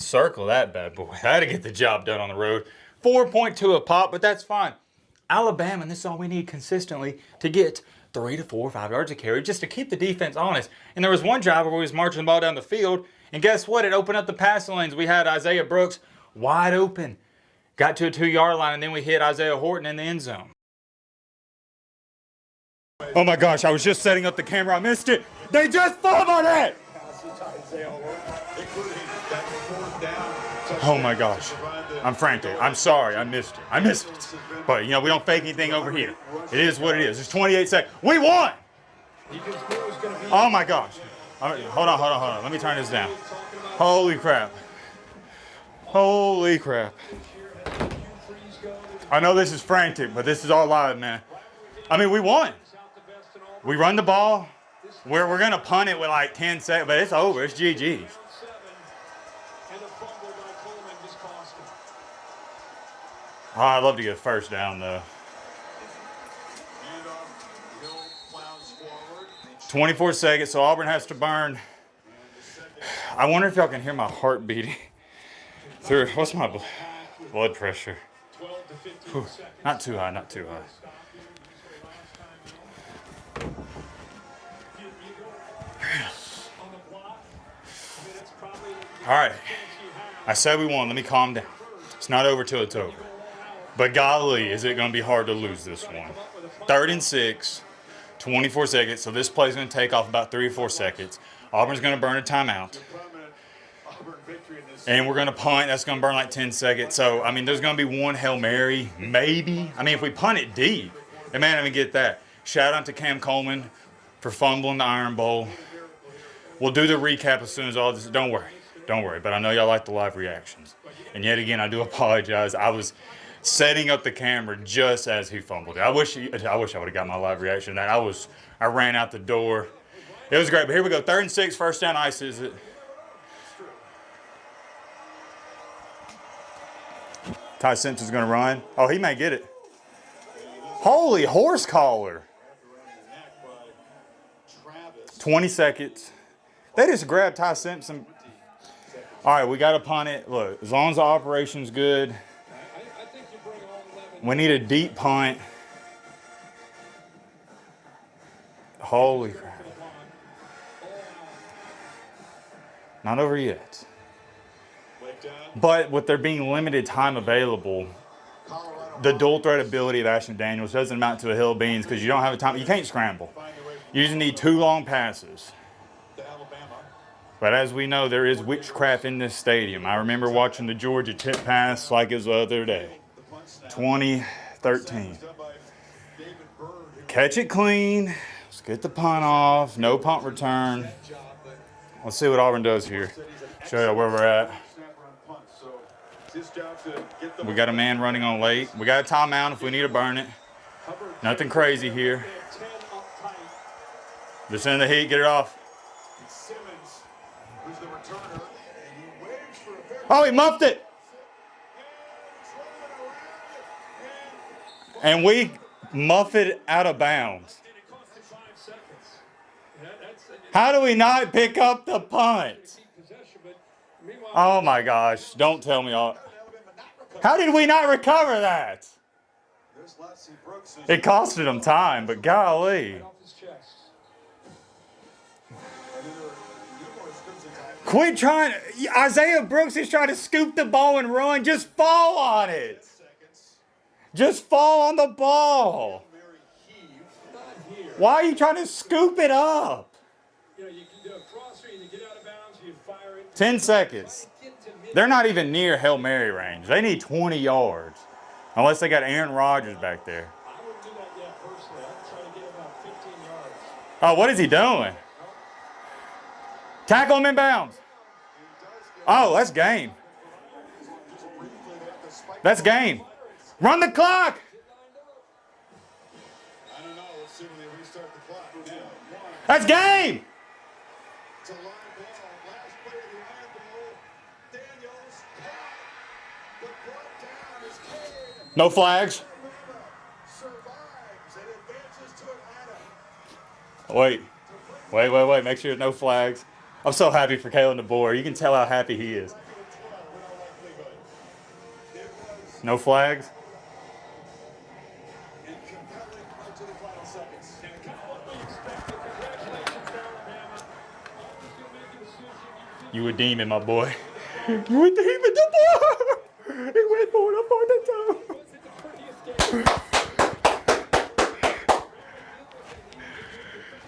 circle that bad boy. I had to get the job done on the road. 4.2 a pop, but that's fine. Alabama, and this is all we need consistently to get 3 to 4 or 5 yards a carry just to keep the defense honest. And there was one drive where we was marching the ball down the field, and guess what? It opened up the passing lanes. We had Isaiah Brooks wide open. Got to a 2-yard line, and then we hit Isaiah Horton in the end zone. Oh my gosh, I was just setting up the camera. I missed it. They just fumbled it! Oh my gosh. I'm frantic. I'm sorry. I missed it. But, we don't fake anything over here. It is what it is. There's 28 seconds. We won! Oh my gosh. Hold on. Let me turn this down. Holy crap. I know this is frantic, but this is all live, man. I mean, we won. We run the ball. We're going to punt it with like 10 seconds, but it's over. It's GG's. Oh, I'd love to get a first down, though. 24 seconds, so Auburn has to burn. I wonder if y'all can hear my heart beating. What's my blood pressure? Whew. Not too high. All right. I said we won. Let me calm down. It's not over till it's over. But golly, is it going to be hard to lose this one. 3rd and 6, 24 seconds. So this play's going to take off about 3 or 4 seconds. Auburn's going to burn a timeout. And we're going to punt. That's going to burn like 10 seconds. So, I mean, there's going to be one Hail Mary, maybe. I mean, if we punt it deep, they may not even get that. Shout out to Cam Coleman for fumbling the Iron Bowl. We'll do the recap as soon as all this. Don't worry. But I know y'all like the live reactions. And yet again, I do apologize. I was setting up the camera just as he fumbled it. I wish I would have got my live reaction to that. I ran out the door. It was great. But here we go. 3rd and 6, first down ice, is it? Ty Simpson's going to run. Oh, he may get it. Holy horse collar. 20 seconds. They just grabbed Ty Simpson. All right, we got to punt it. Look, as long as the operation's good. We need a deep punt. Holy crap. Not over yet. But with there being limited time available, the dual threat ability of Ashton Daniels doesn't amount to a hill of beans because you don't have the time. You can't scramble. You just need 2 long passes. But as we know, there is witchcraft in this stadium. I remember watching the Georgia tip pass like it was the other day. 2013. Catch it clean. Let's get the punt off. No punt return. Let's see what Auburn does here. Show you where we're at. We got a man running on late. We got a timeout if we need to burn it. Nothing crazy here. Just in the heat. Get it off. Oh, he muffed it. And we muff it out of bounds. How do we not pick up the punt? Oh my gosh, don't tell me all. How did we not recover that? It costed them time, but golly. Quit trying. Isaiah Brooks is trying to scoop the ball and run. Just fall on it. Just fall on the ball. Why are you trying to scoop it up? 10 seconds. They're not even near Hail Mary range. They need 20 yards. Unless they got Aaron Rodgers back there. Oh, what is he doing? Tackle him in bounds. Oh, that's game. That's game. Run the clock. That's game. No flags. Wait. Make sure there's no flags. I'm so happy for Kalen DeBoer. You can tell how happy he is. No flags? You a demon, my boy. You a demon, the boy. He went for it up on the toe.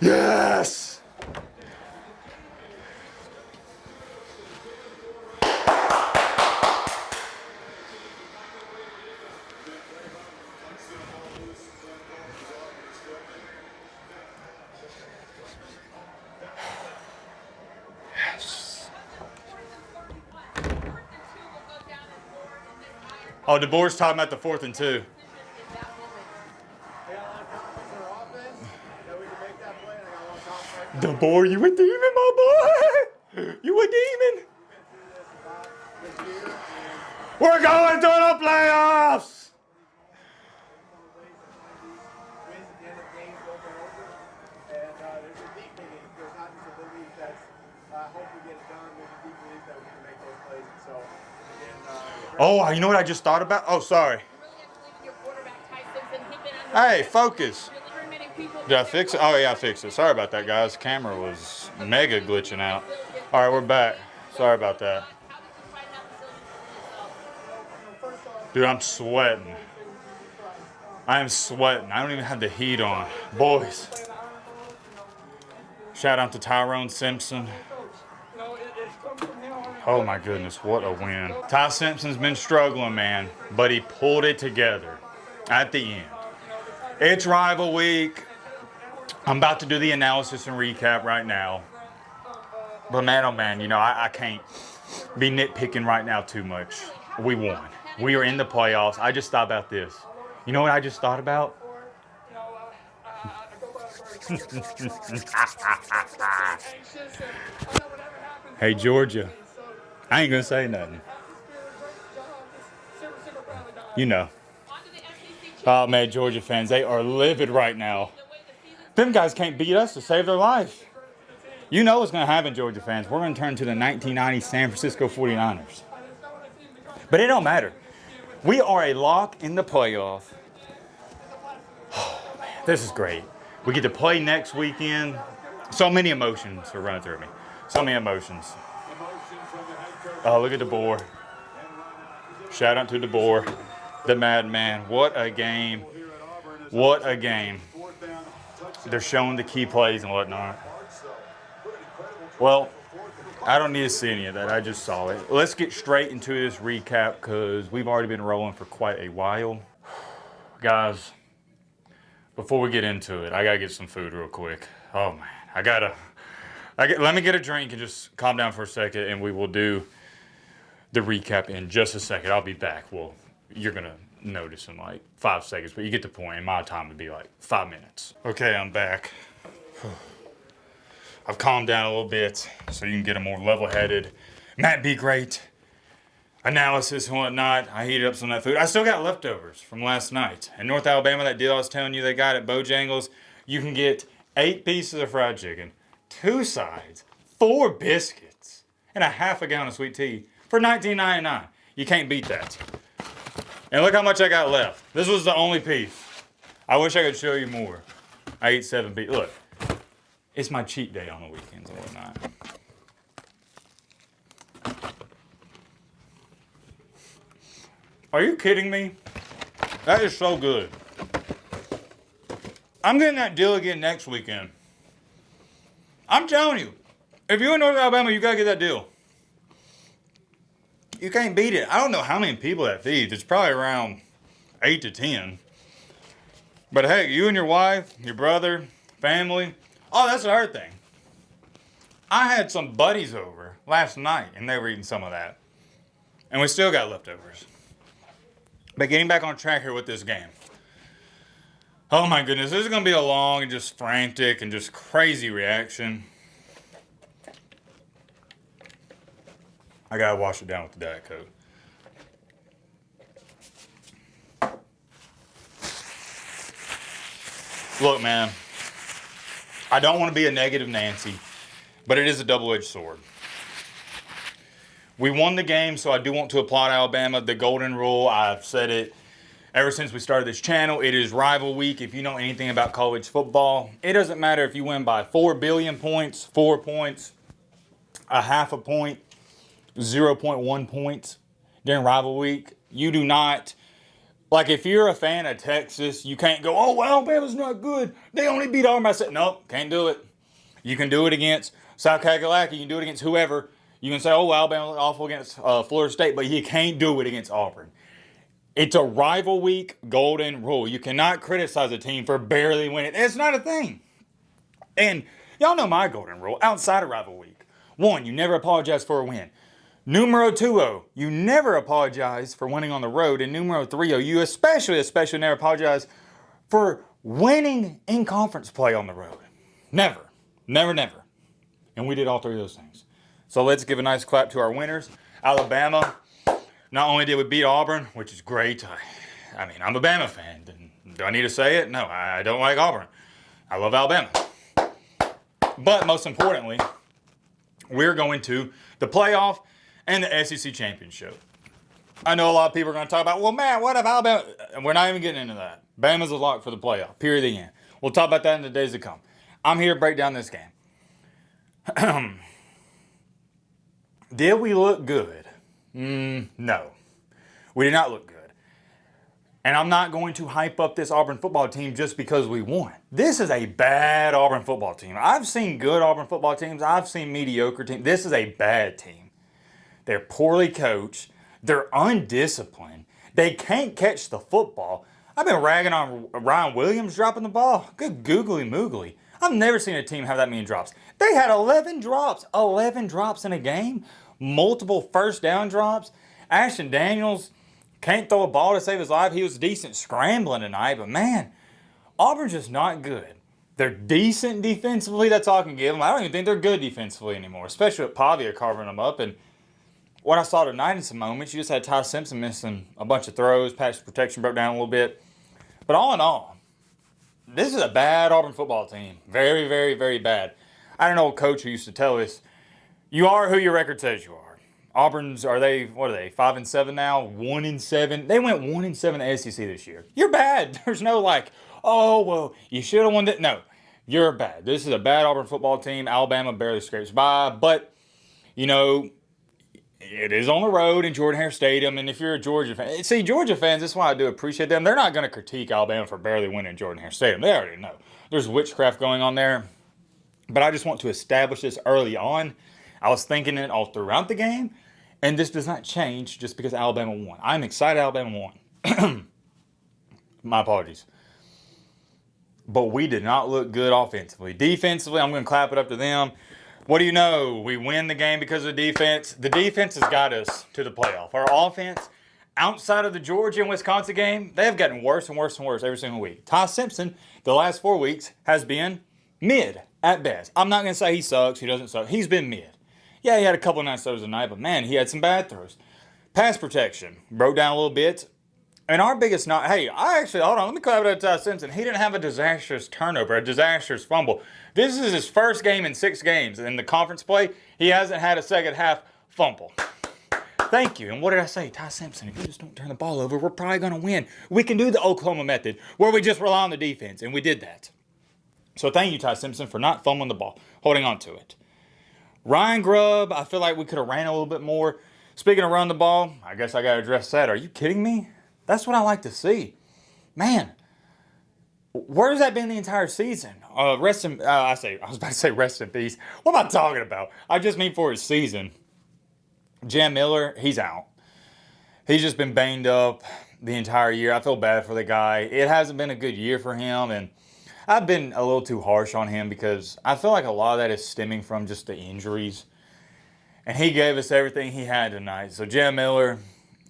Yes. Oh, DeBoer's talking about the 4th and 2. DeBoer, you a demon, my boy. You a demon. We're going to the playoffs. Oh, you know what I just thought about? Oh, sorry. Hey, focus. Did I fix it? Oh, yeah, I fixed it. Sorry about that, guys. The camera was mega glitching out. All right, we're back. Sorry about that. Dude, I'm sweating. I am sweating. I don't even have the heat on. Boys. Shout out to Tyrone Simpson. Oh my goodness, what a win. Ty Simpson's been struggling, man, but he pulled it together at the end. It's rival week. I'm about to do the analysis and recap right now. But man, oh man, you know, I can't be nitpicking right now too much. We won. We are in the playoffs. I just thought about this. You know what I just thought about? Hey, Georgia. I ain't gonna say nothing. You know. Oh man, Georgia fans, they are livid right now. Them guys can't beat us to save their life. You know what's gonna happen, Georgia fans. We're gonna turn to the 1990 San Francisco 49ers. But it don't matter. We are a lock in the playoff. Oh man, this is great. We get to play next weekend. So many emotions are running through me. So many emotions. Oh, look at DeBoer. Shout out to DeBoer, the madman. What a game. What a game. They're showing the key plays and whatnot. Well, I don't need to see any of that. I just saw it. Let's get straight into this recap because we've already been rolling for quite a while. Guys, before we get into it, I got to get some food real quick. Oh, man. Let me get a drink and just calm down for a second and we will do the recap in just a second. I'll be back. Well, you're going to notice in like 5 seconds, but you get the point. And my time would be like 5 minutes. Okay, I'm back. I've calmed down a little bit so you can get a more level-headed MattBeGreat's analysis and whatnot. I heated up some of that food. I still got leftovers from last night. In North Alabama, that deal I was telling you they got at Bojangles, you can get 8 pieces of fried chicken, 2 sides, 4 biscuits, and a half a gallon of sweet tea for $19.99. You can't beat that. And look how much I got left. This was the only piece. I wish I could show you more. I ate 7 pieces. Look, it's my cheat day on the weekends and whatnot. Are you kidding me? That is so good. I'm getting that deal again next weekend. I'm telling you, if you're in North Alabama, you gotta get that deal. You can't beat it. I don't know how many people that feeds. It's probably around 8 to 10. But hey, you and your wife, your brother, family. Oh, that's the other thing. I had some buddies over last night, and they were eating some of that. And we still got leftovers. But getting back on track here with this game. Oh my goodness, this is going to be a long and just frantic and just crazy reaction. I got to wash it down with the Diet Coke. Look, man, I don't want to be a negative Nancy, but it is a double-edged sword. We won the game, so I do want to applaud Alabama. The golden rule, I've said it ever since we started this channel. It is rival week. If you know anything about college football, it doesn't matter if you win by 4 billion points, 4 points, a half a point, 0.1 points during rival week. You do not, like if you're a fan of Texas, you can't go, oh, well, Alabama's not good. They only beat Auburn by 7. Nope, can't do it. You can do it against South Carolina. You can do it against whoever. You can say, oh, Alabama looked awful against Florida State, but you can't do it against Auburn. It's a rival week golden rule. You cannot criticize a team for barely winning. It's not a thing. And y'all know my golden rule outside of rival week. 1, you never apologize for a win. Numero 2, you never apologize for winning on the road. And numero 3, you especially never apologize for winning in conference play on the road. Never. Never, never. And we did all 3 of those things. So let's give a nice clap to our winners. Alabama, not only did we beat Auburn, which is great. I mean, I'm a Bama fan. Do I need to say it? No, I don't like Auburn. I love Alabama. But most importantly, we're going to the playoff and the SEC championship. I know a lot of people are going to talk about, well, man, what if Alabama? We're not even getting into that. Bama's a lock for the playoff, period, the end. We'll talk about that in the days to come. I'm here to break down this game. Did we look good? No. We did not look good. And I'm not going to hype up this Auburn football team just because we won. This is a bad Auburn football team. I've seen good Auburn football teams. I've seen mediocre teams. This is a bad team. They're poorly coached. They're undisciplined. They can't catch the football. I've been ragging on Ryan Williams dropping the ball. Good googly moogly. I've never seen a team have that many drops. They had 11 drops. 11 drops in a game. Multiple first down drops. Ashton Daniels can't throw a ball to save his life. He was decent scrambling tonight, but man, Auburn's just not good. They're decent defensively. That's all I can give them. I don't even think they're good defensively anymore, especially with Pavia carving them up. And what I saw tonight in some moments, you just had Ty Simpson missing a bunch of throws. Pass protection broke down a little bit. But all in all, this is a bad Auburn football team. Very, very, very bad. I had an old coach who used to tell us, you are who your record says you are. Auburn's, what are they, 5-7 now? 1-7. They went 1-7 in the SEC this year. You're bad. There's no like, oh, well, you should have won that. No, you're bad. This is a bad Auburn football team. Alabama barely scrapes by. But, you know, it is on the road in Jordan-Hare Stadium. And if you're a Georgia fan, see, Georgia fans, that's why I do appreciate them. They're not going to critique Alabama for barely winning Jordan-Hare Stadium. They already know. There's witchcraft going on there. But I just want to establish this early on. I was thinking it all throughout the game, and this does not change just because Alabama won. I'm excited Alabama won. My apologies. But we did not look good offensively. Defensively, I'm going to clap it up to them. What do you know? We win the game because of the defense. The defense has got us to the playoff. Our offense, outside of the Georgia and Wisconsin game, they have gotten worse and worse and worse every single week. Ty Simpson, the last 4 weeks, has been mid at best. I'm not going to say he sucks. He doesn't suck. He's been mid. Yeah, he had a couple of nice throws tonight, but man, he had some bad throws. Pass protection broke down a little bit. And our biggest hold on, let me clap it up to Ty Simpson. He didn't have a disastrous turnover, a disastrous fumble. This is his first game in 6 games. In the conference play, he hasn't had a second half fumble. Thank you. And what did I say? Ty Simpson, if you just don't turn the ball over, we're probably going to win. We can do the Oklahoma method where we just rely on the defense, and we did that. So thank you, Ty Simpson, for not fumbling the ball, holding on to it. Ryan Grubb, I feel like we could have ran a little bit more. Speaking of run the ball, I guess I got to address that. Are you kidding me? That's what I like to see. Man, where's that been the entire season? I was about to say rest in peace. What am I talking about? I just mean for his season. Jam Miller, he's out. He's just been banged up the entire year. I feel bad for the guy. It hasn't been a good year for him, and I've been a little too harsh on him because I feel like a lot of that is stemming from just the injuries. And he gave us everything he had tonight. So, Jam Miller,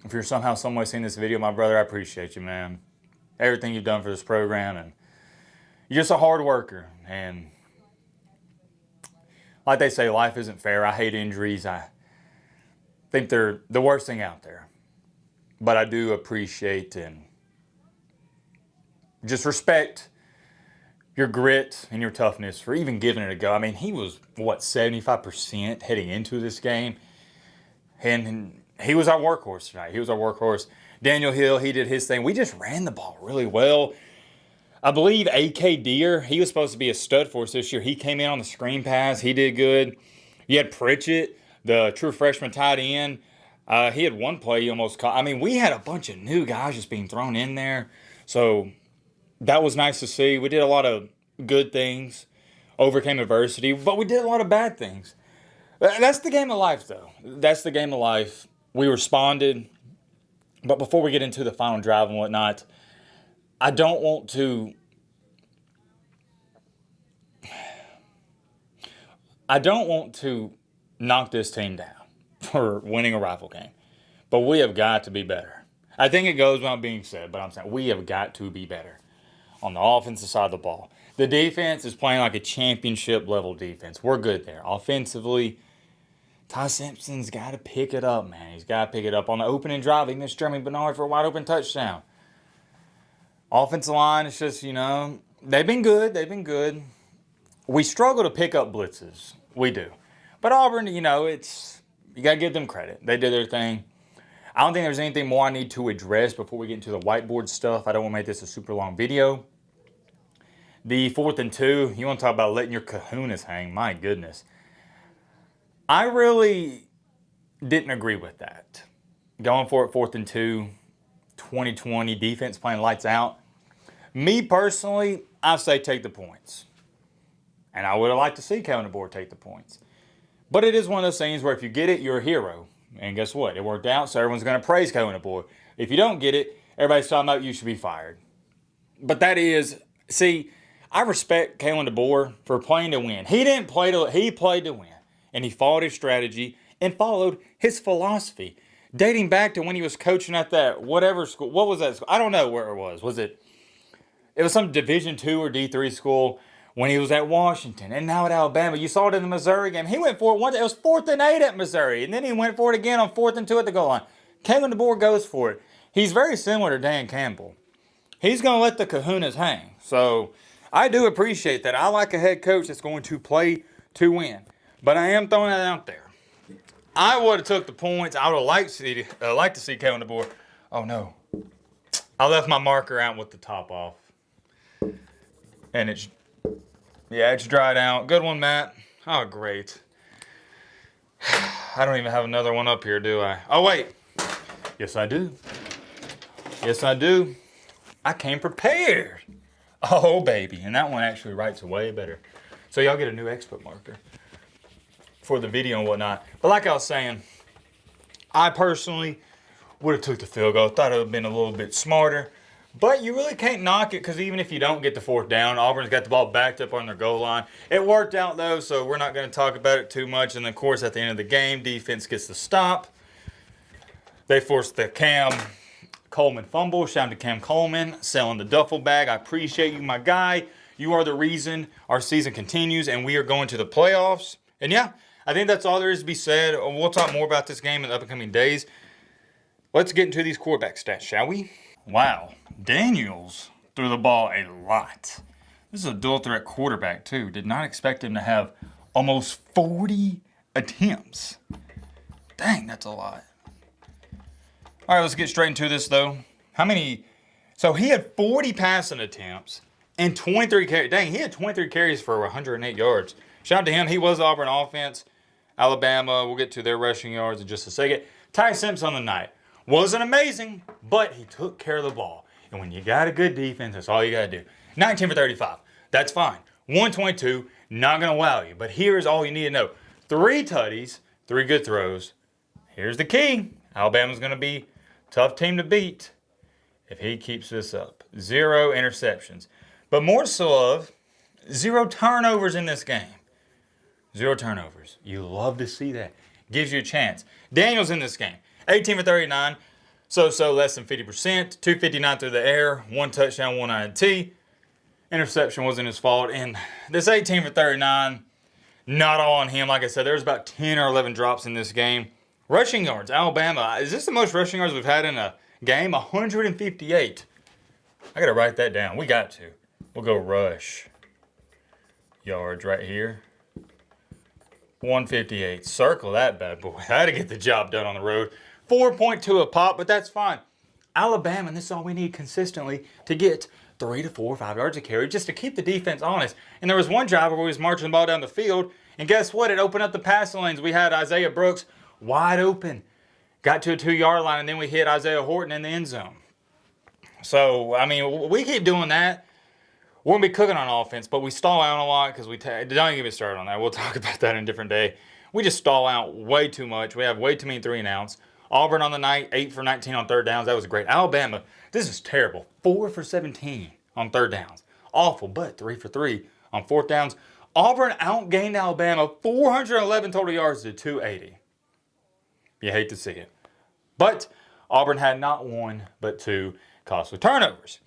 if you're somehow, some way seeing this video, my brother, I appreciate you, man. Everything you've done for this program. And you're just a hard worker. And like they say, life isn't fair. I hate injuries. I think they're the worst thing out there. But I do appreciate and just respect your grit and your toughness for even giving it a go. I mean, he was, 75% heading into this game. And he was our workhorse tonight. He was our workhorse. Daniel Hill, he did his thing. We just ran the ball really well. I believe A.K. Deere, he was supposed to be a stud for us this year. He came in on the screen pass. He did good. You had Pritchett, the true freshman tight end. He had one play he almost caught. I mean, we had a bunch of new guys just being thrown in there. So that was nice to see. We did a lot of good things, overcame adversity, but we did a lot of bad things. That's the game of life, though. That's the game of life. We responded. But before we get into the final drive and whatnot, I don't want to knock this team down for winning a rival game. But we have got to be better. I think it goes without being said, but I'm saying we have got to be better on the offensive side of the ball. The defense is playing like a championship level defense. We're good there. Offensively, Ty Simpson's got to pick it up, man. He's got to pick it up. On the opening drive, he missed Jeremy Bernard for a wide open touchdown. Offensive line, it's just, they've been good. They've been good. We struggle to pick up blitzes. We do. But Auburn, you got to give them credit. They did their thing. I don't think there's anything more I need to address before we get into the whiteboard stuff. I don't want to make this a super long video. The 4th and 2, you want to talk about letting your kahunas hang. My goodness. I really didn't agree with that. Going for it 4th and 2, 2020, defense playing lights out. Me personally, I say take the points. And I would have liked to see Kevin DeBoer take the points. But it is one of those things where if you get it, you're a hero. And guess what? It worked out, so everyone's going to praise Kevin DeBoer. If you don't get it, everybody's talking about you should be fired. But I respect Kalen DeBoer for playing to win. He played to win. And he followed his strategy and followed his philosophy. Dating back to when he was coaching at that whatever school. What was that school? I don't know where it was. It was some Division II or D3 school when he was at Washington. And now at Alabama. You saw it in the Missouri game. He went for it once. It was 4th and 8 at Missouri. And then he went for it again on 4th and 2 at the goal line. Kalen DeBoer goes for it. He's very similar to Dan Campbell. He's going to let the kahunas hang. So I do appreciate that. I like a head coach that's going to play to win. But I am throwing that out there. I would have took the points. I would have liked to see Kevin DeBoer. Oh, no. I left my marker out with the top off. And it's dried out. Good one, Matt. Oh, great. I don't even have another one up here, do I? Oh, wait. Yes, I do. Yes, I do. I came prepared. Oh, baby. And that one actually writes way better. So y'all get a new expert marker for the video and whatnot. But like I was saying, I personally would have took the field goal. Thought it would have been a little bit smarter. But you really can't knock it because even if you don't get the 4th down, Auburn's got the ball backed up on their goal line. It worked out, though, so we're not going to talk about it too much. And, of course, at the end of the game, defense gets the stop. They forced the Cam Coleman fumble. Shout out to Cam Coleman selling the duffel bag. I appreciate you, my guy. You are the reason our season continues and we are going to the playoffs. And, yeah, I think that's all there is to be said. We'll talk more about this game in the upcoming days. Let's get into these quarterback stats, shall we? Wow. Daniels threw the ball a lot. This is a dual threat quarterback, too. Did not expect him to have almost 40 attempts. Dang, that's a lot. All right, let's get straight into this, though. So he had 40 passing attempts and 23 carries. Dang, he had 23 carries for 108 yards. Shout out to him. He was the Auburn offense. Alabama, we'll get to their rushing yards in just a second. Ty Simpson on the night. Wasn't amazing, but he took care of the ball. And when you got a good defense, that's all you got to do. 19 for 35. That's fine. 122, not going to wow you. But here's all you need to know. 3 tutties, 3 good throws. Here's the key. Alabama's going to be a tough team to beat if he keeps this up. 0 interceptions. But more so of 0 turnovers in this game. 0 turnovers. You love to see that. Gives you a chance. Daniels in this game. 18 for 39. So less than 50%. 259 through the air. 1 touchdown, 1 INT. Interception wasn't his fault. And this 18 for 39, not all on him. Like I said, there was about 10 or 11 drops in this game. Rushing yards. Alabama. Is this the most rushing yards we've had in a game? 158. I got to write that down. We got to. We'll go rush yards right here. 158. Circle that bad boy. I had to get the job done on the road. 4.2 a pop, but that's fine. Alabama, and this is all we need consistently to get 3 to 4 or 5 yards of carry just to keep the defense honest. And there was one drive where we was marching the ball down the field, and guess what? It opened up the passing lanes. We had Isaiah Brooks wide open. Got to a 2-yard line, and then we hit Isaiah Horton in the end zone. So, I mean, we keep doing that. We're going to be cooking on offense, but we stall out a lot because don't get me started on that. We'll talk about that in a different day. We just stall out way too much. We have way too many 3-and-outs. Auburn on the night, 8 for 19 on third downs. That was great. Alabama, this is terrible. 4 for 17 on third downs. Awful, but 3 for 3 on fourth downs. Auburn outgained Alabama 411 total yards to 280. You hate to see it. But Auburn had not one, but 2 costly turnovers.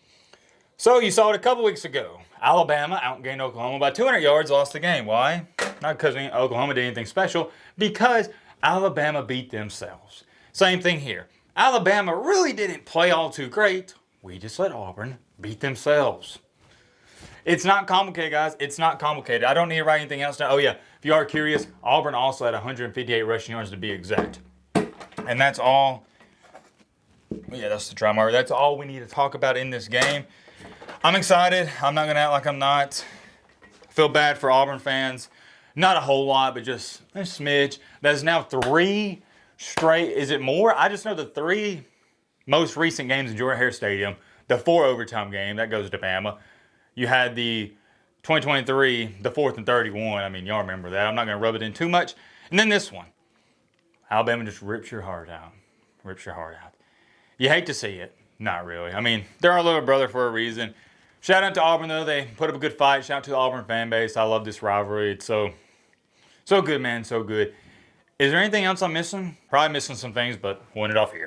So you saw it a couple weeks ago. Alabama outgained Oklahoma by 200 yards, lost the game. Why? Not because Oklahoma did anything special, because Alabama beat themselves. Same thing here. Alabama really didn't play all too great. We just let Auburn beat themselves. It's not complicated, guys. It's not complicated. I don't need to write anything else down. Oh, yeah. If you are curious, Auburn also had 158 rushing yards to be exact. And that's all. Yeah, that's the try marker. That's all we need to talk about in this game. I'm excited. I'm not going to act like I'm not. I feel bad for Auburn fans. Not a whole lot, but just a smidge. That is now 3 straight. Is it more? I just know the 3 most recent games in Jordan-Hare Stadium. The 4 overtime game, that goes to Bama. You had the 2023, the 4th and 31. I mean, y'all remember that. I'm not going to rub it in too much. And then this one. Alabama just rips your heart out. Rips your heart out. You hate to see it. Not really. I mean, they're our little brother for a reason. Shout out to Auburn, though. They put up a good fight. Shout out to the Auburn fan base. I love this rivalry. It's so good, man. So good. Is there anything else I'm missing? Probably missing some things, but we'll end it off here.